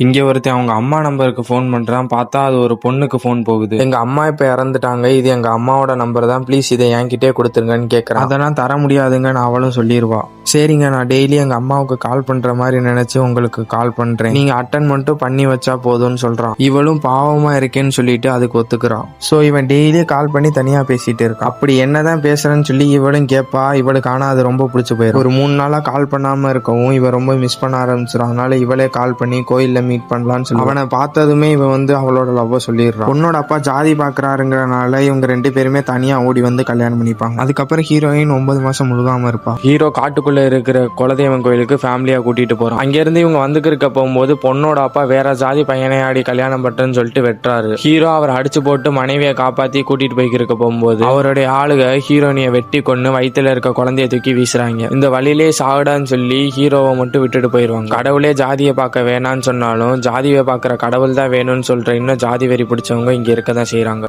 இங்க ஒருத்தன் அவங்க அம்மா நம்பருக்கு ஃபோன் பண்றான். பார்த்தா அது ஒரு பொண்ணுக்கு ஃபோன் போகுது. எங்க அம்மா இப்ப இறந்துட்டாங்க, இது எங்க அம்மாவோட நம்பர் தான், ப்ளீஸ் இதை என்கிட்டே கொடுத்துருங்கன்னு கேட்கறான். அதெல்லாம் தர முடியாதுங்கன்னு அவளும் சொல்லிடுவா. சரிங்க, நான் டெய்லி எங்க அம்மாவுக்கு கால் பண்ற மாதிரி நினைச்சு உங்களுக்கு கால் பண்றேன், நீங்க அட்டன் மட்டும் பண்ணி வச்சா போதும்னு சொல்றான். இவளும் பாவமா இருக்கேன்னு சொல்லிட்டு அதுக்கு ஒத்துக்குறான். சோ இவன் டெய்லி கால் பண்ணி தனியா பேசிட்டு இருக்கான். அப்படி என்னதான் பேசுறேன்னு சொல்லி இவளும் கேட்பா. இவளுக்கு ஆனா அது ரொம்ப பிடிச்சு போயிடும். ஒரு 3 நாளா கால் பண்ணாம இருக்கவும் இவ ரொம்ப மிஸ் பண்ண ஆரம்பிச்சிடும். அதனால இவளே கால் பண்ணி கோயில்ல மீட் பண்ணலான்னு சொல்லி அவனை பார்த்ததுமே இவன் வந்து அவளோட லவ்வ சொல்லிடுறான். பொண்ணோட அப்பா ஜாதி பாக்குறாருங்கிறனால இவங்க 2 பேருமே தனியா ஓடி வந்து கல்யாணம் பண்ணிப்பாங்க. அதுக்கப்புறம் ஹீரோயின் 9 மாசம் முழுகாம இருப்பா. ஹீரோ காட்டுக்குள்ள இருக்கிற குலதெய்வம் கோயிலுக்கு ஃபேமிலியா கூட்டிட்டு போறான். அங்க இருந்து இவங்க வந்துக்கிருக்க போகும்போது பொண்ணோட அப்பா வேற ஜாதி பையனை ஆடி கல்யாணம் பட்டுன்னு சொல்லிட்டு வெட்டுறாரு. ஹீரோ அவர் அடிச்சு போட்டு மனைவியை காப்பாத்தி கூட்டிட்டு போய்க்கிருக்க போகும்போது அவருடைய ஆளுக ஹீரோனியை வெட்டி கொண்டு வயிற்றுல இருக்க குழந்தைய தூக்கி வீசுறாங்க. இந்த வழியிலே சாகுடான்னு சொல்லி ஹீரோவை மட்டும் விட்டுட்டு போயிருவாங்க. கடவுளே ஜாதியை பார்க்க வேணான்னு சொன்னாலும் ஜாதியை பார்க்குற கடவுள் தான் வேணும்னு சொல்ற இன்னும் ஜாதி வெறி பிடிச்சவங்க இங்க இருக்க தான் செய்யறாங்க.